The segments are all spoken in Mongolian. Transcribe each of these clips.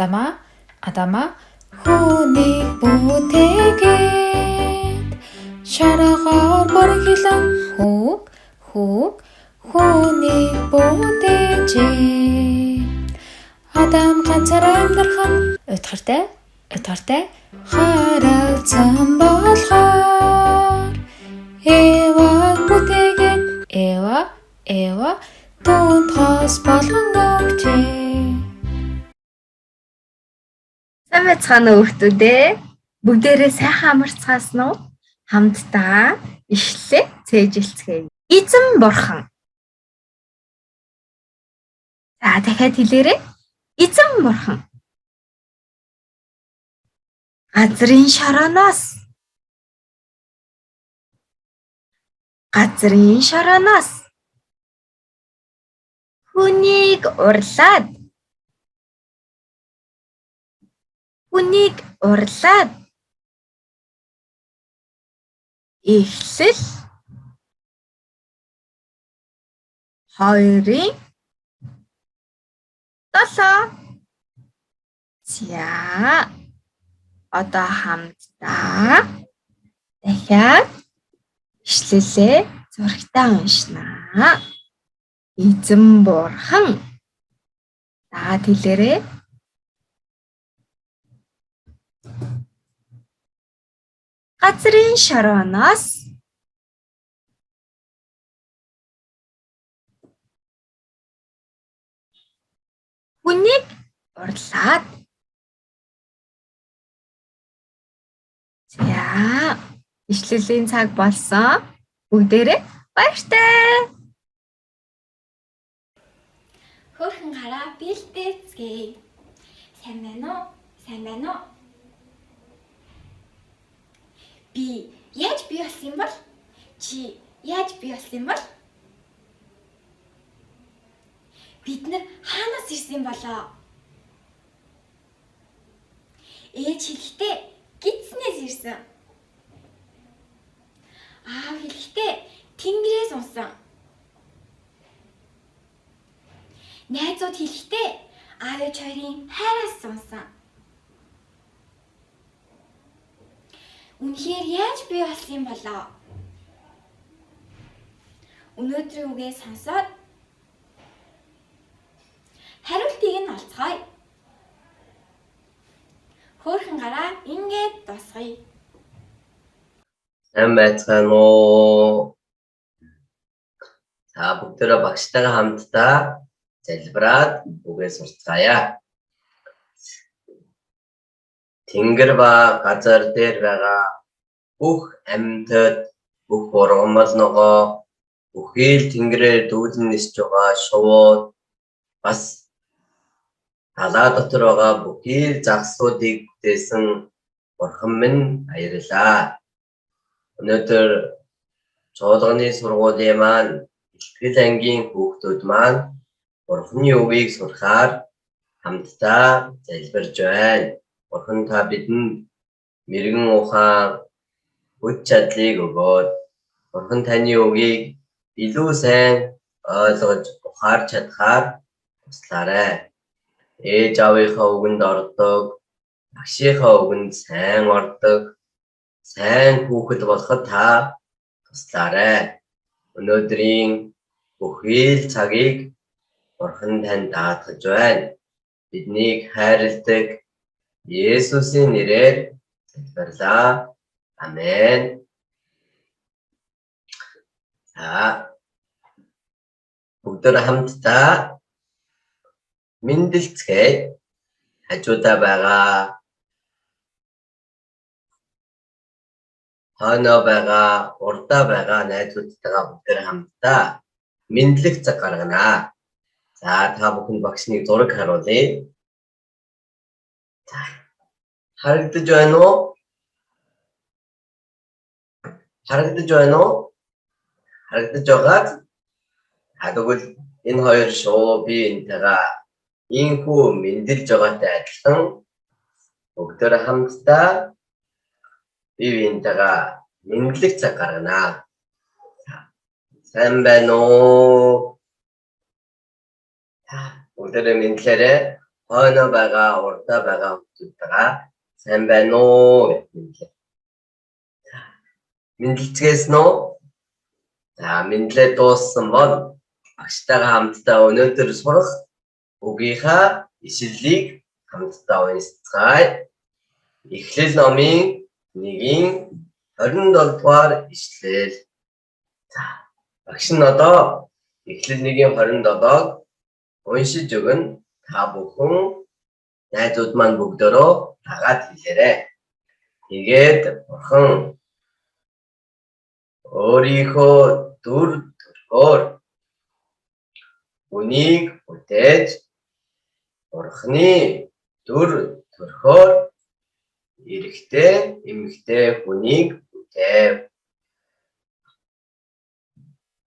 Адама хүнийг бүтээгээд шаргаар боргилан хүнийг бүтээжээ. Адам ганцаараа амьдрах нь утгартай харагдсан болохоор Еваг бүтээгээд Ева түүнд хос болгон өгчээ. Сайн байцгаана уу хүүхдүүдээ? Бүгдээрээ сайхан амарцгаасан уу? Хамтдаа ишлэлээ цээжилцгээе. Эзэн бурхан. За дахиад хэлээрэй. Эзэн бурхан. Газрын шорооноос хүнийг урлаад эхлэл 2-7. За одоо хамтдаа дахиад ишлэлээ зурагтаа уншнаа. Эзэн бурхан. За хэлээрэй. Газрын шорооноос хүнийг урлаад. За ишлэлийн цаг болсон. Бүгдээрээ баяртай. Хөөрхөн гараа бэлдээцгээе. Сайн байна уу? Би яаж бий болсон юм бол? Чи яаж бий болсон юм бол? Бид нар хаанаас ирсэн юм болоо? Ээж хэлэхдээ гидснээс ирсэн. Аав хэлэхдээ тэнгэрээс унсан. Найзууд хэлэхдээ аав ээж хоёрын хайраас унсан. Үнэхээр яаж бий болсон юм болоо? Өнөөдрийн үгээ сонсоод хариултыг нь олцгоё. Хөөрхөн гараа ингээд дуусгая. Сайн байцгаана уу? Та бүгдээрээ багштайгаа хамтдаа залбираад үгээ сурцгаая. Тэнгэр ба газар дээр байгаа бүх амьтад, бүх ургамал ногоо, бүхий л тэнгэрээр дүүлэн нисж байгаа шувууд, бас талаа дотор байгаа бүхий л загсуудыг бүтээсэн бурхан минь баярлалаа. Өнөөдөр чуулганы сургуулийн маань ихтгэл ангийн хүүхдүүд маань бурханы үгийг сурахаар хамтдаа залбирж байна. Бурхан та бидэнд мэрэгэн ухаан хүч чадлыг өгөөд бурхан таны үгийг илүү сайн ойлгож ухаарч чадхаар туслаарай. Ээж аавынхаа үгэнд ордог, багшийнхаа үгэнд сайн ордог, сайн хүүхэд болоход та туслаарай. Өнөөдрийн бүхий л цагийг бурхан танд даатгаж байна. Биднийг хайрладаг Есүсийн нэрээр залбирлаа. Амен. За бүгдээ хамтдаа мэндэлцгээе. Хажуудаа байгаа хойноо байгаа, урдаа байгаа найзуудтайгаа бүгдээ хамтдаа мэдлэг цаг гарганаа. За та бүхэн багшныг зураг харуулъя. За харагдаж байна уу? Харагдаж байгаад тэгвэл энэ хоёр шоу би энтэйгээ инхүү мэндэлж байгаатай адилхан бүгдээ хамтдаа энтэйгээ мэдлэг цаг гарганаа. Сайн байна уу? Бүгдээ мэндлээрээ хойно байгаа, урдаа байгаа хүмүүстэйгээ сайн байна уу гэж мэдлээ. Мэдлцгээс нөө. За мэдлээ дууссан бол багштайгаа хамтдаа өнөөдөр сурах үгийнхаа ишлэлийг хамтдаа уншицгаая. Эхлэл номын 1-ийн 27 дугаар ишлэл. За багш нь одоо эхлэл 1-ийн 27-г уншиж өгнө. Та бүхэн найзууд маань бүгдөө дагаад хэлээрэй. Тэгээд бурхан өөрийнхөө дүр төрхөөр үнийг бүтээж бурханы дүр төрхөөр эрэгтэй эмэгтэй хүнийг бүтээв.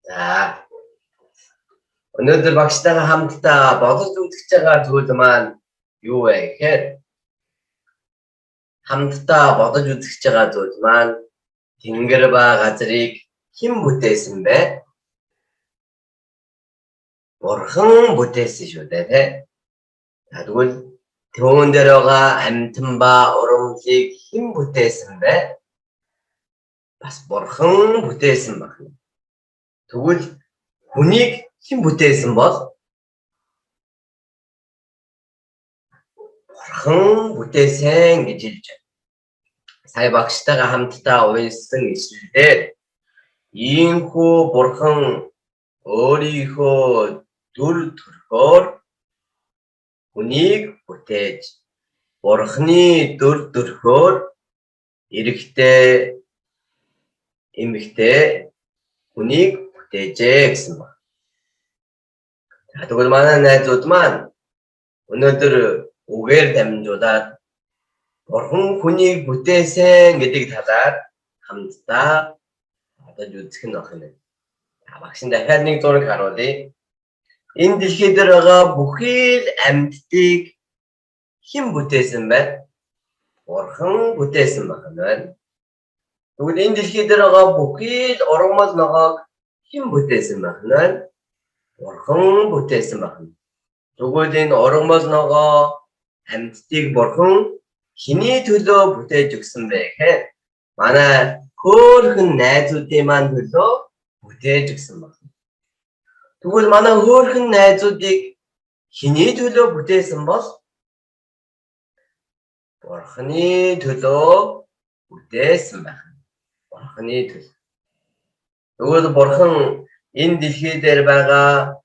За өнөөдөр багштайгаа хамтдаа бодож үзэж байгаа зүйл маань юу вэ гэхээр хамтдаа бодож үзэж байгаа зүйл маань тэнгэр ба газрыг хэн бүтээсэн бэ? Бурхан бүтээсэн шүү дээ. Тэгвэл түүн дээр байгаа амьтан ба урамлыг хэн бүтээсэн бэ? Бас бурхан бүтээсэн байна. Тэгвэл хүнийг хэн бүтээсэн бол? Бурхан бүтээсэн гэж хэлж байна. Сая багштайгаа хамтдаа уншсан ишлэлээр ийхүү бурхан өөрийнхөө дүр төрхөөр хүнийг бүтээж бурханы дүр төрхөөр эрэгтэй эмэгтэй хүнийг бүтээжээ гэсэн байна. Тэгвэл манай найзууд маань өнөөдөр үгээр дамжуулаад бурхан хүнийг бүтээсэн гэдэг талаар хамтдаа бодож үзэх нь охин. Багш нь дахиад нэг зураг харуулъя. Энэ дэлхий дээр байгаа бүхий л амьтдыг хэн бүтээсэн бэ? Бурхан бүтээсэн байна. Тэгвэл энэ дэлхий дээр байгаа бүхий л ургамал ногоог хэн бүтээсэн байна? Бурхан бүтээсэн байна. Тэгвэл энэ ургамал ногоо амьтдыг бурхан хэний төлөө бүтээж өгсөн бэ гэхээр манай хөөрхөн найзуудын маань төлөө бүтээж өгсөн байна. Тэгвэл манай хөөрхөн найзуудыг хэний төлөө бүтээсэн бол? Бурханы төлөө бүтээсэн байна. Бурханы төлөө. Тэгвэл бурхан энэ дэлхий дээр байгаа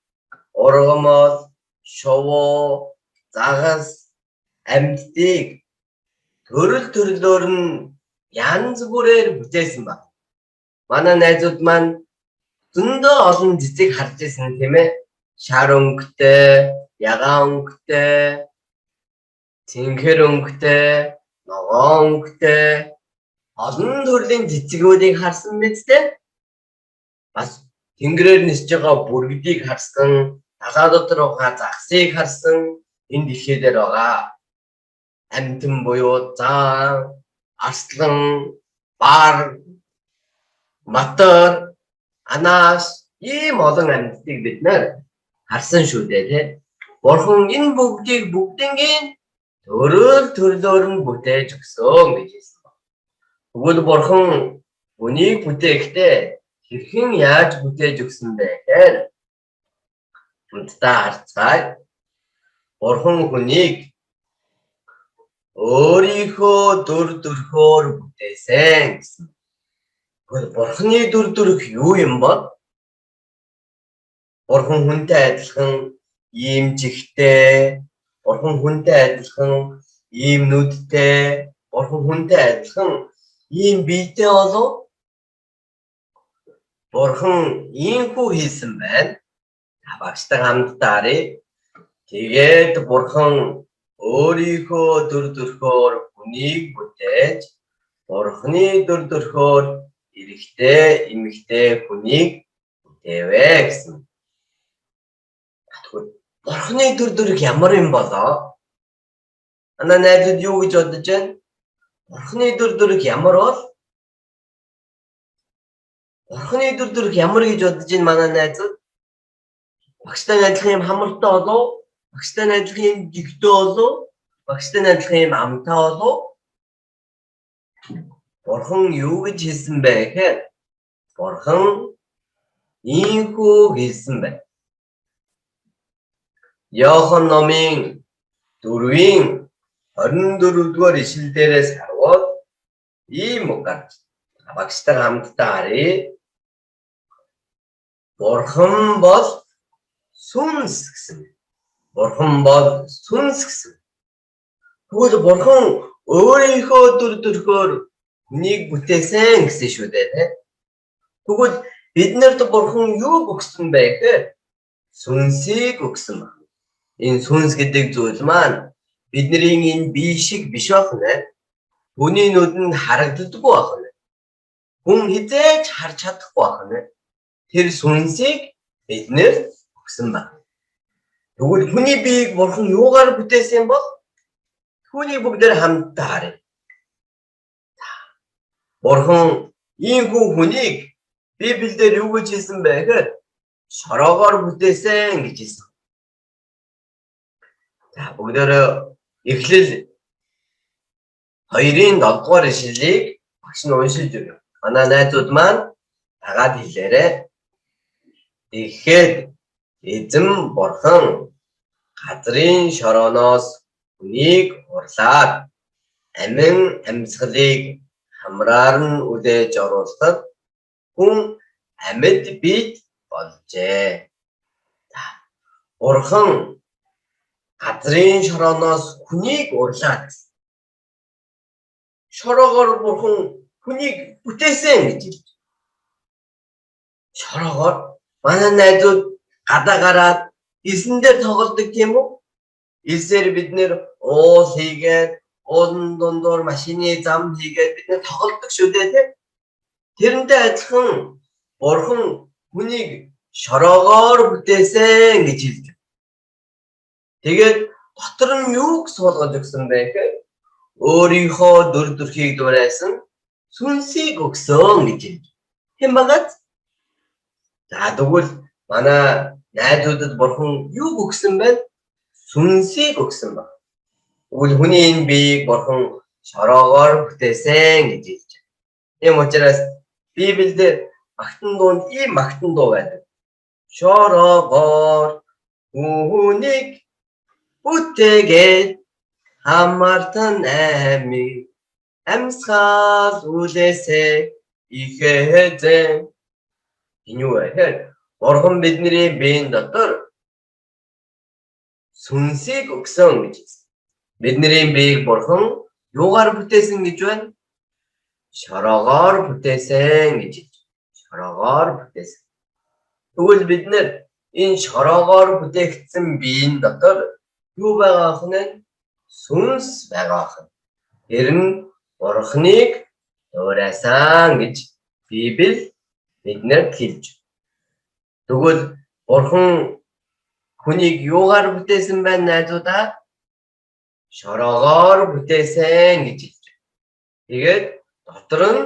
ургамал, шувуу, загас, амьтдыг төрөл төрлөөр нь янз бүрээр бүтээсэн байна. Манай найзууд маань зөндөө олон цэцэг харж ирсэн тийм ээ. Шар өнгөтэй, ягаан өнгөтэй, цэнхэр өнгөтэй, ногоон өнгөтэй олон төрлийн цэцгүүдийг харсан биз дээ. Бас тэнгэрээр нисэж байгаа бүргэдийг харсан, далаа дотор байгаа загсыг харсан, энэ дэлхий дээр байгаа амьтан буюу зан, арслан, бар, матар, анаас ийм олон амьтдыг бид нэр харсан шүү дээ тий. Бурхан энэ бүгдийг төрөл төрлөөр нь бүтээж өгсөн гэж хэлсэн байна. Тэгвэл бурхан үнийг бүтээхдээ хэрхэн яаж бүтээж өгсөн бэ гэхээр хамтдаа харцгаая. Бурхан хүнийг өөрийнхөө дүр төрхөөр бүтээсэн гэсэн. Тэгвэл бурханы дүр төрх юу юм бол? Бурхан хүнтэй адилхан ийм жигтэй, бурхан хүнтэй адилхан ийм нүдтэй, бурхан хүнтэй адилхан ийм биетэй болов? Бурхан ийхүү хийсэн байна. Багштай хамтдаа харъя. Тэгээд бурхан өөрийнхөө дүр төрхөөр хүнийг бүтээж, бурханы дүр төрхөөр эрэгтэй эмэгтэй хүнийг бүтээвэ гэсэн. Бурханы дүр төрх ямар юм болоо? Манай найзууд юу гэж бодож байна? Бурханы дүр төрх ямар бол? Бурханы дүр төрх ямар гэж бодож байна манай найзууд? Багштай адилхан юм хамартай болов? багштай адилхан гэгдөө болов? Багштай адилхан юм амтаа болов? Бурхан юу гэж хэлсэн бэ гэхээр Бурхан ийхүү хэлсэн байна. Иохан номын 4-ийн 24-р ишлэлдээс харуул ийм үг гарч багштай хамтдаа харъя. Бурхан бол сүнс гэсэн. Бурхан бол сүнс гэсэн. Тэгвэл Бурхан өөрийнхөө дүр төрхөөр хүнийг бүтээсэн гэсэн шүү дээ. Тэгвэл биднэрт Бурхан юу өгсөн бэ гэхээр сүнсийг өгсөн байна. Энэ сүнс гэдэг зүйл маань бидний энэ бие шиг биш байна. Хүний нүдэнд харагддаггүй байна. Хүн хизээж харж чадахгүй байна. Тэр сүнсийг биднэр өгсөн байна. Тэгвэл хүний биеийг Бурхан юугаар бүтээсэн бол түүний бүгдээр хамтдаа харъя. Бурхан ийхүү хүнийг Библиэлд юу гэж хэлсэн бэ гэхээр шороогоор бүтээсэн гэж хэлсэн. За бүгдээр Эхлэл 2-ын 7-р ишлэлийг багш нь уншиж өгье. Манай найзууд маань дагаад хэлээрэй. Тэгэхэд эзэн Бурхан газрын шорооноос хүнийг урлаад амин амьсгалыг хамраар нь үлээж оруулахад хүн амьд бий болжээ. Бурхан газрын шорооноос хүнийг урлаад шороогоор Бурхан хүнийг бүтээсэн гэж хэлж. Шороогоор манай найзууд гадаа гараад эсэн дээр тоглодог тийм үү? Эсээр бид нэр уул хийгээд уулын дундуур машины зам хийгээд бид нэр тоглодог шүү дээ. Тэрнтэй адилхан Бурхан хүнийг шороогоор бүтээсэн гэж хэлж. Тэгээд дотор нь юуг суулгаж өгсөн бэ гэхээр өөрийнхөө дүр төрхийг дуурайсан сүнсийг өгсөн гэж хэлж. Хэм багт? За тэгвэл манай найзуудад Бурхан юуг өгсөн бэ? Сүнсийг өгсөн ба. Тэгвэл хүний энэ биеийг Бурхан шороогоор бүтээсэн гэж хэлж. Ийм учраас Библиэлд магтан дуунд ийм магтан дуу байдаг. Шороогоор хүнийг бүтээгээд хамаартан амиг амьсгал үлээсэ ихэзэн. Энэ юу вэ? Бурхан бидний биеийн дотор сүнсийг өгсөн гэж. Бидний биеийг Бурхан юугаар бүтээсэн гэж байна? Шороогоор бүтээсэн гэж. Шороогоор бүтээсэн. Тэгвэл бид нэр энэ шороогоор бүтээгдсэн биеийн дотор юу байгаа вэ? Сүнс байгаа. Тэр нь Бурханыг дуурайсан гэж Библи биднэрт хэлж. Тэгвэл Бурхан хүнийг юугаар бүтээсэн байна найзуудаа? Шороогоор бүтээсэн гэж хэлж. Тэгээд дотор нь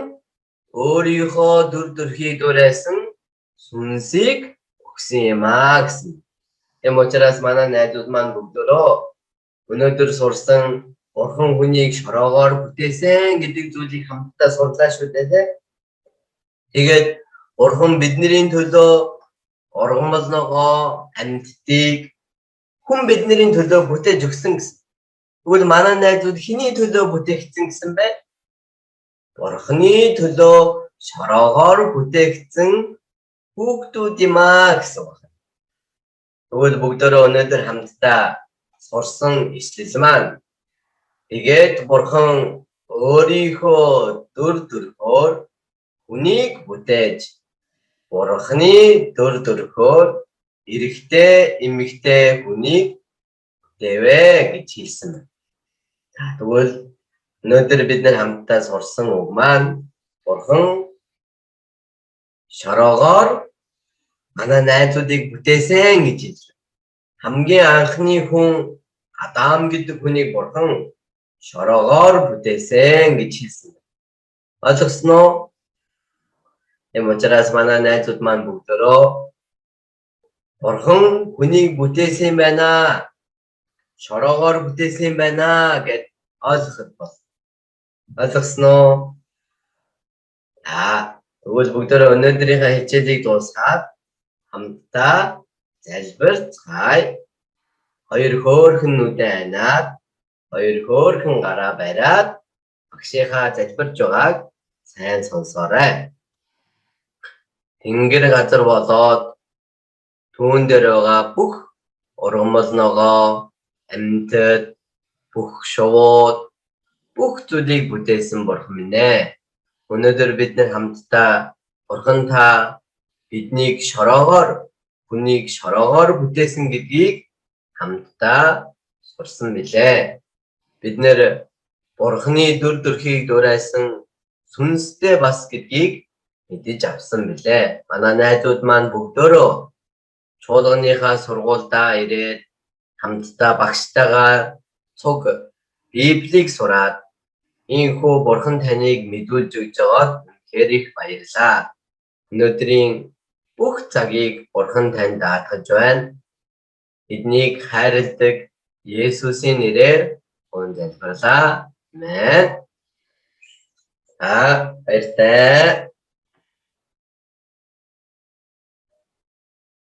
өөрийнхөө дүр төрхийг дуурайсан сүнсийг өгсөн юм аа гэсэн. Эм учраас манай найзууд маань бүгдөө өнөөдөр сурсан Бурхан хүнийг шороогоор бүтээсэн гэдэг зүйлийг хамтдаа сурлаа шүү дээ. Тэгээд Бурхан бидний төлөө оргон болногоо амьдтыг хүн бидний төлөө бүтээж өгсөн гэсэн. Тэгвэл манай найзууд хэний төлөө бүтээгдсэн гэсэн бэ? Бурханы төлөө шороогоор бүтээгдсэн хүүхдүүд юм аа гэсэн байна. Тэгвэл бүгдөө өнөөдөр хамтдаа сурсан ишлэл маань тэгээд Бурхан өөрийнхөө дүр төрхөөр хүнийг бүтээж Бурханы дүр төрхөөр эрэгтэй эмэгтэй хүнийг бүтээвэ гэж хэлсэн. За тэгвэл өнөөдөр бид нар хамтдаа сурсан үг маань Бурхан шороогоор манай найзуудыг бүтээсэн гэж хэлж. Хамгийн анхны хүн Адам гэдэг хүнийг Бурхан шороогоор бүтээсэн гэж хэлсэн. Ойлгосноо? Эм учраас манай найзууд маань бүгдөө Бурхан хүнийг бүтээсэн байна шороогоор бүтээсэн юм байна гэд ойлгоход бол. Ойлгосноо? Тэгвэл бүгдээрээ өнөөдрийнхээ хичээлийг дуусгаад хамтдаа залбирцгаая. Хоёр хөөрхөн нүдэн анаад, хоёр хөөрхөн гараа бариад багшийнхаа залбирж байгааг сайн сонсоорой. Тэнгэр газар болоод түүн дээр байгаа бүх ургамал ногоо, амьтад, бүх шувууд, бүх зүйлийг бүтээсэн Бурхан минь ээ. Өнөөдөр бид нар хамтдаа Бурхан та биднийг шороогоор, хүнийг шороогоор бүтээсэн гэдгийг хамтдаа сурсан билээ. Бид нэр Бурханы дүр төрхийг дурайсан сүнстэй бас гэдгийг мэдэж авсан билээ. Манай найзууд маань бүгдөө чуулганыхаа сургуульдаа ирээд хамтдаа багштайгаа цуг Библийг сураад ийхүү Бурхан таныг мэдүүлж өгч байгаад үнэхээр их баярлалаа. Өнөөдрийн бүх цагийг Бурхан танд даатгаж байна. Биднийг хайрладаг Есүсийн нэрээр залбирлаа. Амен. Баяртай.